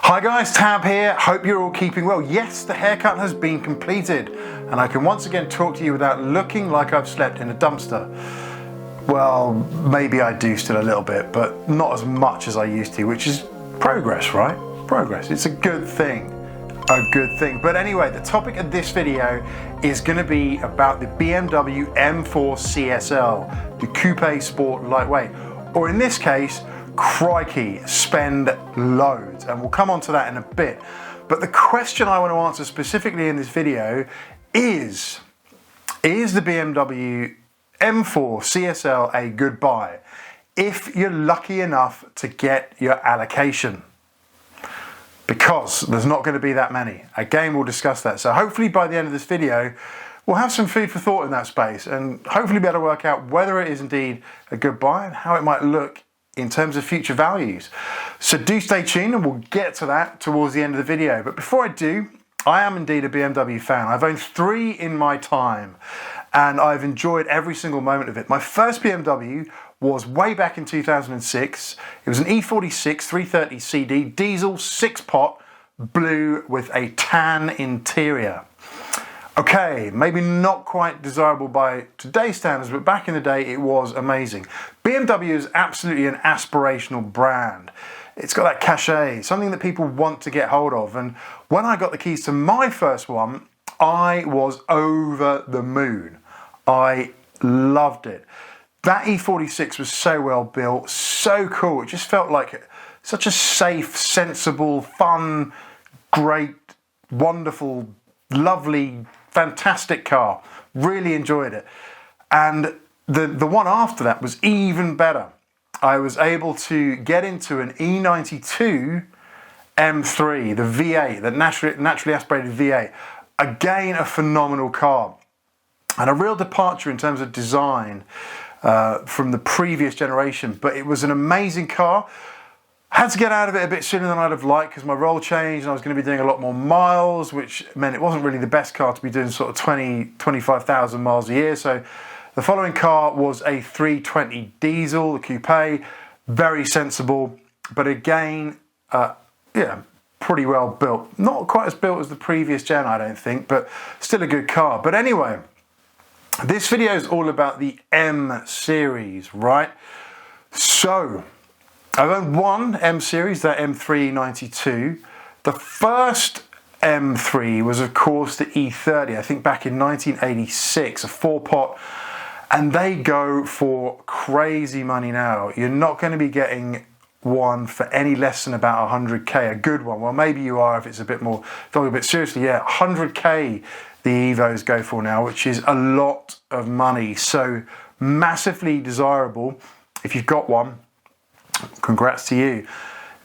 Hi guys, Tab here. Hope you're all keeping well. Yes, the haircut has been completed and I can once again talk to you without looking like I've slept in a dumpster. Well, maybe I do still a little bit, but not as much as I used to, which is progress, right? Progress. It's a good thing. A good thing. But anyway, the topic of this video is going to be about the BMW M4 CSL, the Coupe Sport Lightweight, or in this case, crikey, spend loads, and we'll come on to that in a bit. But the question I want to answer specifically in this video is the BMW M4 CSL a good buy if you're lucky enough to get your allocation? Because there's not going to be that many. Again, we'll discuss that. So hopefully by the end of this video, we'll have some food for thought in that space and hopefully be able to work out whether it is indeed a good buy and how it might look in terms of future values. So do stay tuned and we'll get to that towards the end of the video. But before I do, I am indeed a BMW fan. I've owned 3 in my time and I've enjoyed every single moment of it. My first BMW was way back in 2006. It was an E46 330 CD, diesel, 6-pot, blue with a tan interior. Okay, maybe not quite desirable by today's standards, but back in the day it was amazing. BMW is absolutely an aspirational brand. It's got that cachet, something that people want to get hold of. And when I got the keys to my first one, I was over the moon. I loved it. That E46 was so well built, so cool. It just felt like such a safe, sensible, fun, great, wonderful, lovely, fantastic car. Really enjoyed it. And the one after that was even better. I was able to get into an E92 M3, the V8, the naturally aspirated V8. Again, a phenomenal car. And a real departure in terms of design from the previous generation. But it was an amazing car. I had to get out of it a bit sooner than I'd have liked because my role changed and I was going to be doing a lot more miles, which meant it wasn't really the best car to be doing sort of 25,000 miles a year. So the following car was a 320 diesel, the coupe, very sensible, but again, yeah, pretty well built. Not quite as built as the previous gen, I don't think, but still a good car. But anyway, this video is all about the M series, right? So I've owned one M series, that M392. The first M3 was, of course, the E30, I think back in 1986, a 4-pot, and they go for crazy money now. You're not going to be getting one for any less than about 100k, a good one. Well, maybe you are if it's a bit more, a bit seriously, yeah, 100k the Evos go for now, which is a lot of money. So massively desirable if you've got one. Congrats to you.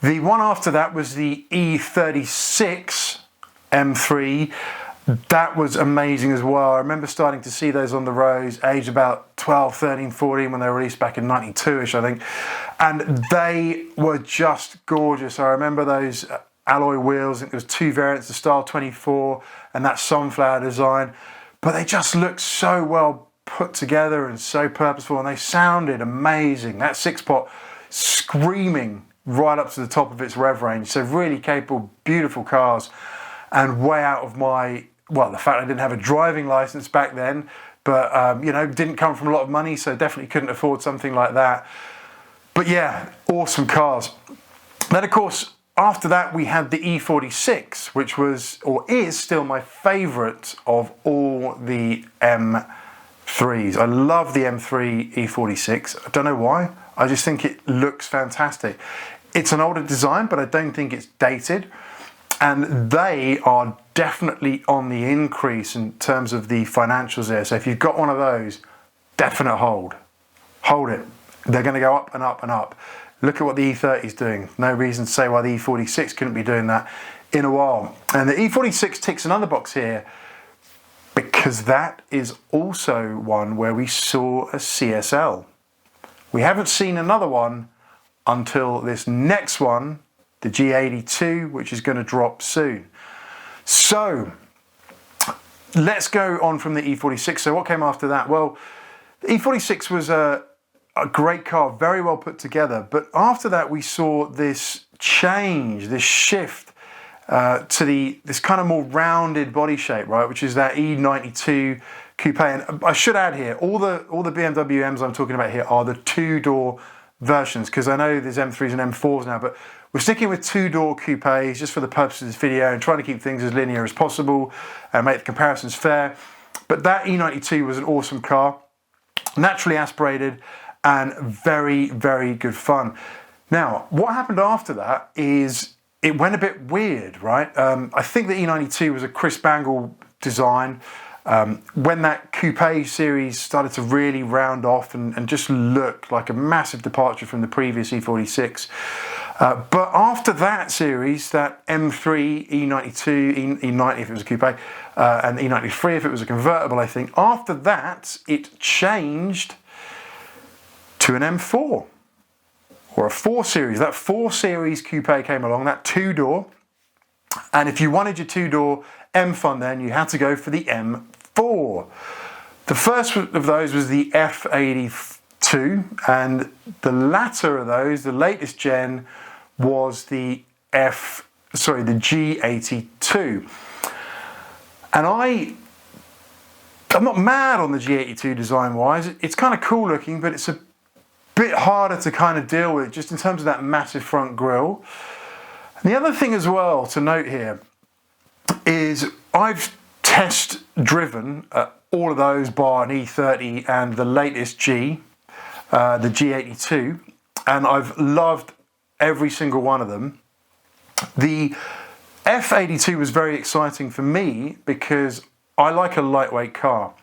The one after that was the E36 M3. That was amazing as well. I remember starting to see those on the roads, aged about 12, 13, 14 when they were released back in 92-ish, I think. And they were just gorgeous. I remember those alloy wheels. I think there was 2 variants, the Style 24 and that sunflower design. But they just looked so well put together and so purposeful, and they sounded amazing. That 6-pot screaming right up to the top of its rev range. So really capable, beautiful cars, and way out of my, well, the fact I didn't have a driving license back then, but you know, didn't come from a lot of money, so definitely couldn't afford something like that. But yeah, awesome cars. Then of course, after that we had the E46, which was, or is still, my favorite of all the M3s. I love the M3 E46. I don't know why. I just think it looks fantastic. It's an older design, but I don't think it's dated. And they are definitely on the increase in terms of the financials there. So if you've got one of those, definite hold. Hold it. They're going to go up and up and up. Look at what the E30 is doing. No reason to say why the E46 couldn't be doing that in a while. And the E46 ticks another box here because that is also one where we saw a CSL. We haven't seen another one until this next one, the G82, which is going to drop soon. So let's go on from the E46. So what came after that? Well, the E46 was a great car, very well put together. But after that, we saw this change, this shift to this kind of more rounded body shape, right, which is that E92 coupe. And I should add here, all the BMW M's I'm talking about here are the two-door versions, because I know there's M3s and M4s now, but we're sticking with two-door coupes just for the purpose of this video and trying to keep things as linear as possible and make the comparisons fair. But that E92 was an awesome car, naturally aspirated and very, very good fun. Now, what happened after that is it went a bit weird, right? I think the E92 was a Chris Bangle design. When that coupe series started to really round off and just look like a massive departure from the previous E46. But after that series, that M3, E92, E90 if it was a coupe, and E93 if it was a convertible, I think, after that, it changed to an M4 or a 4 Series. That 4 Series coupe came along, that two-door. And if you wanted your two-door M fun then, you had to go for the M4. The first of those was the F82, and the latter of those, the latest gen, was the G82. And I'm not mad on the G82 design-wise. It's kind of cool looking, but it's a bit harder to kind of deal with just in terms of that massive front grille. And the other thing as well to note here is I've test driven all of those bar an E30 and the latest G, the G82, and I've loved every single one of them. The F82 was very exciting for me because I like a lightweight car,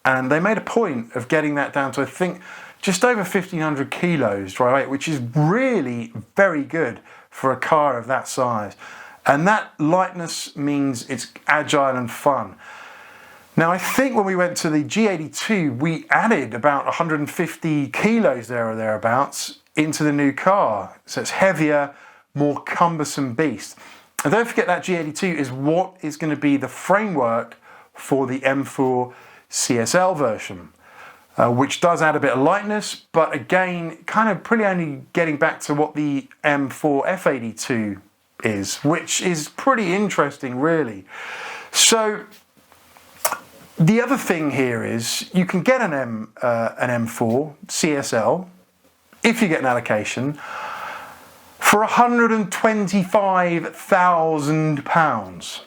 and they made a point of getting that down to, I think, just over 1,500 kilos dry weight, which is really very good for a car of that size. And that lightness means it's agile and fun. Now, I think when we went to the G82, we added about 150 kilos there or thereabouts into the new car. So it's heavier, more cumbersome beast. And don't forget that G82 is what is going to be the framework for the M4 CSL version, which does add a bit of lightness, but again, kind of pretty only getting back to what the M4 F82 is, which is pretty interesting, really. So the other thing here is you can get an M4 CSL if you get an allocation for £125,000.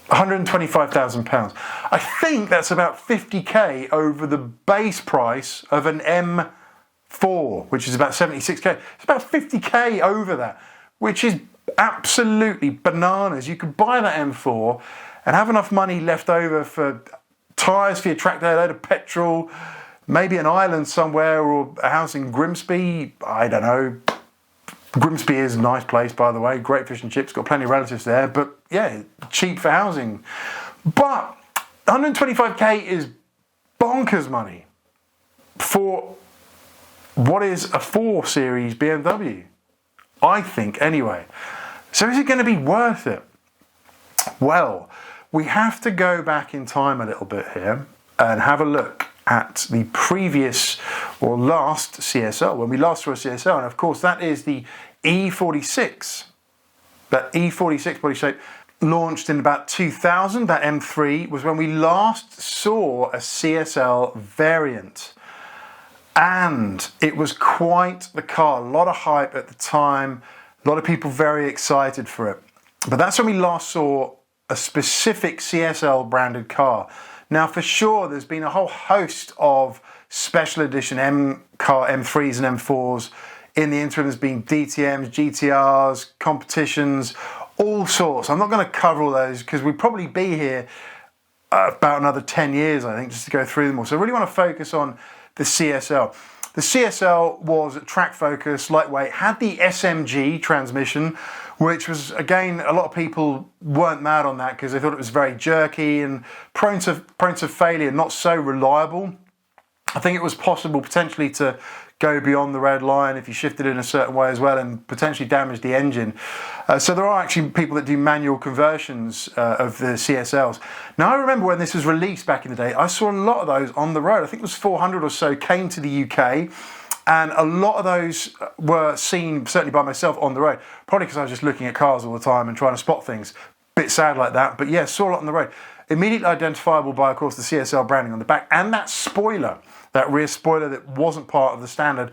£125,000. I think that's about 50k over the base price of an M4, which is about 76k. It's about 50k over that, which is absolutely bananas. You could buy that M4 and have enough money left over for tyres for your tractor, a load of petrol, maybe an island somewhere or a house in Grimsby. I don't know. Grimsby is a nice place, by the way. Great fish and chips. Got plenty of relatives there. But yeah, cheap for housing. But 125k is bonkers money for what is a 4 Series BMW. I think, anyway. So is it going to be worth it? Well, we have to go back in time a little bit here and have a look at the previous or last CSL, when we last saw a CSL, and of course that is the E46. That E46 body shape launched in about 2000. That M3 was when we last saw a CSL variant, and it was quite the car. A lot of hype at the time, a lot of people very excited for it. But that's when we last saw a specific CSL branded car. Now, for sure, there's been a whole host of special edition M3s and M4s. In the interim, there's been DTMs, GTRs, competitions, all sorts. I'm not going to cover all those because we'd probably be here about another 10 years, I think, just to go through them all. So I really want to focus on the CSL. The CSL was track focused, lightweight, had the SMG transmission, which was, again, a lot of people weren't mad on that because they thought it was very jerky and prone to failure, not so reliable. I think it was possible potentially to go beyond the red line if you shifted in a certain way as well and potentially damage the engine. So there are actually people that do manual conversions of the CSLs. Now, I remember when this was released back in the day, I saw a lot of those on the road. I think it was 400 or so came to the UK. And a lot of those were seen, certainly by myself, on the road. Probably because I was just looking at cars all the time and trying to spot things. Bit sad like that, but yeah, saw a lot on the road. Immediately identifiable by, of course, the CSL branding on the back and that spoiler, that rear spoiler that wasn't part of the standard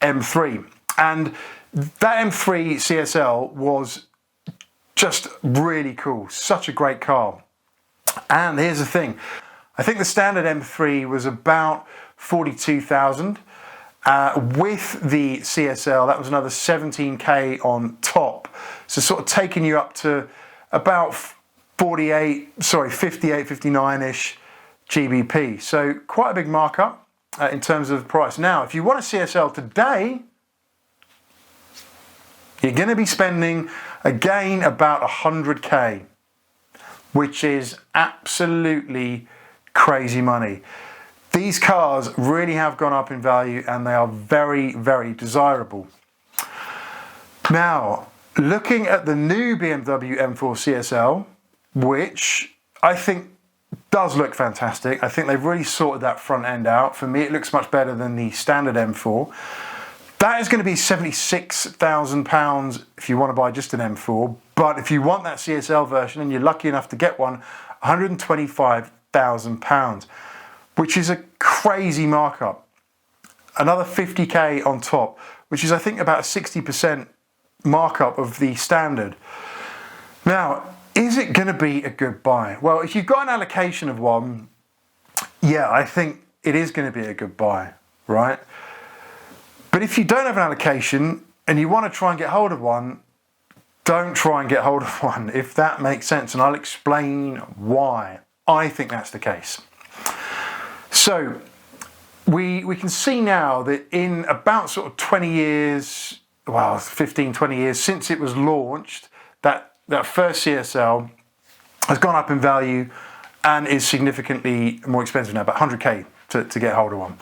M3. And that M3 CSL was just really cool. Such a great car. And here's the thing. I think the standard M3 was about 42,000. With the CSL, that was another 17k on top. So sort of taking you up to about 58, 59-ish GBP. So quite a big markup in terms of price. Now, if you want a CSL today, you're going to be spending, again, about 100k, which is absolutely crazy money. These cars really have gone up in value and they are very, very desirable. Now, looking at the new BMW M4 CSL, which I think does look fantastic. I think they've really sorted that front end out. For me, it looks much better than the standard M4. That is going to be £76,000 if you want to buy just an M4. But if you want that CSL version and you're lucky enough to get one, £125,000. Which is a crazy markup. Another 50k on top, which is I think about a 60% markup of the standard. Now, is it going to be a good buy? Well, if you've got an allocation of one, yeah, I think it is going to be a good buy, right? But if you don't have an allocation and you want to try and get hold of one, don't try and get hold of one, if that makes sense. And I'll explain why I think that's the case. So we can see now that in about sort of 20 years, well, 15, 20 years since it was launched, that first CSL has gone up in value and is significantly more expensive now, about 100k to get hold of one.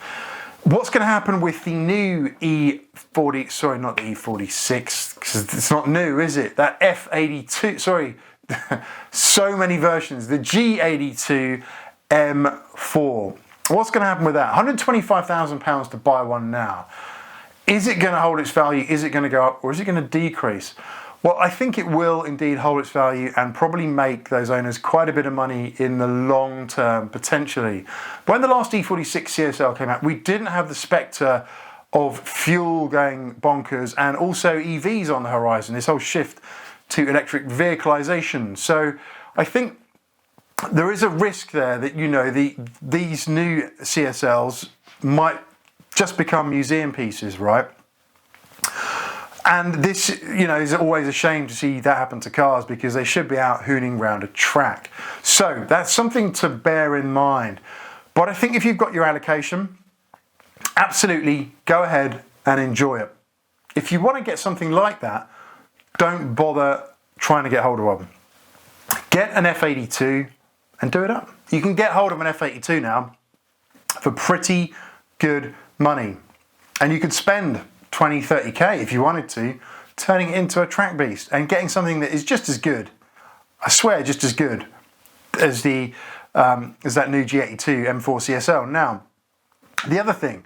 What's going to happen with the new E40, sorry, not the E46, because it's not new, is it? That F82, sorry, so many versions, the G82 M4. What's going to happen with that? £125,000 to buy one now. Is it going to hold its value? Is it going to go up or is it going to decrease? Well, I think it will indeed hold its value and probably make those owners quite a bit of money in the long term, potentially. When the last E46 CSL came out, we didn't have the spectre of fuel going bonkers and also EVs on the horizon, this whole shift to electric vehiclisation. So I think there is a risk there that, you know, these new CSLs might just become museum pieces, right? And this, you know, is always a shame to see that happen to cars because they should be out hooning around a track. So that's something to bear in mind. But I think if you've got your allocation, absolutely go ahead and enjoy it. If you want to get something like that, don't bother trying to get hold of one. Get an F82 and do it up. You can get hold of an F82 now for pretty good money. And you could spend 20, 30k if you wanted to, turning it into a track beast and getting something that is just as good, I swear just as good as that new G82 M4 CSL. Now, the other thing,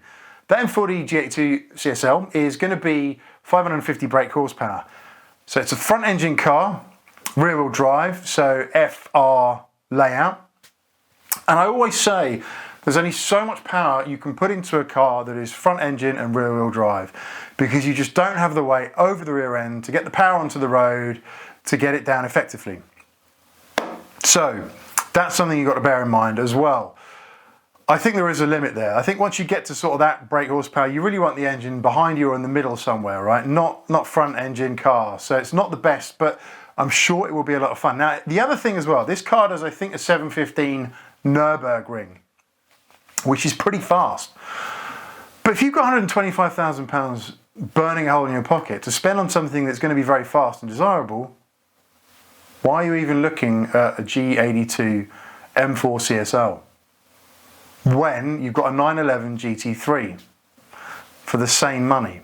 that M4 G82 CSL is going to be 550 brake horsepower. So it's a front engine car, rear wheel drive, so FR layout. And I always say there's only so much power you can put into a car that is front engine and rear wheel drive because you just don't have the weight over the rear end to get the power onto the road to get it down effectively. So that's something you've got to bear in mind as well. I think there is a limit there. I think once you get to sort of that brake horsepower, you really want the engine behind you or in the middle somewhere, right? Not front engine car. So it's not the best, but I'm sure it will be a lot of fun. Now, the other thing as well, this car does, I think, a 715 Nürburgring, which is pretty fast. But if you've got £125,000 burning a hole in your pocket to spend on something that's going to be very fast and desirable, why are you even looking at a G82 M4 CSL when you've got a 911 GT3 for the same money,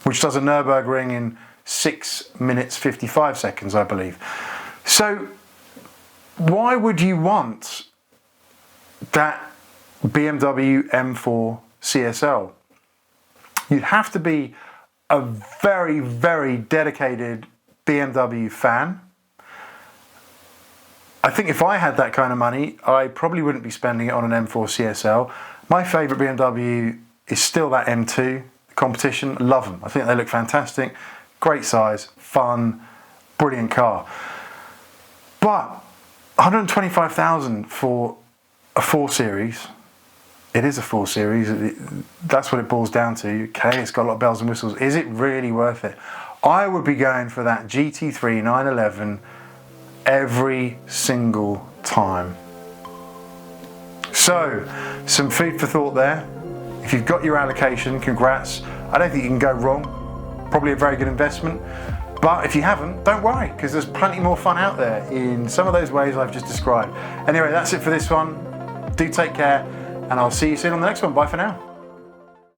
which does a Nürburgring in 6 minutes 55 seconds, I believe. So why would you want that BMW M4 CSL? You'd have to be a very, very dedicated BMW fan. I think if I had that kind of money, I probably wouldn't be spending it on an M4 CSL. My favourite BMW is still that M2 competition. Love them. I think they look fantastic. Great size, fun, brilliant car. But 125,000 for a 4 Series. It is a 4 Series. That's what it boils down to. Okay, it's got a lot of bells and whistles. Is it really worth it? I would be going for that GT3 911 every single time. So, some food for thought there. If you've got your allocation, congrats. I don't think you can go wrong. Probably a very good investment. But if you haven't, don't worry, because there's plenty more fun out there in some of those ways I've just described. Anyway, that's it for this one. Do take care, and I'll see you soon on the next one. Bye for now.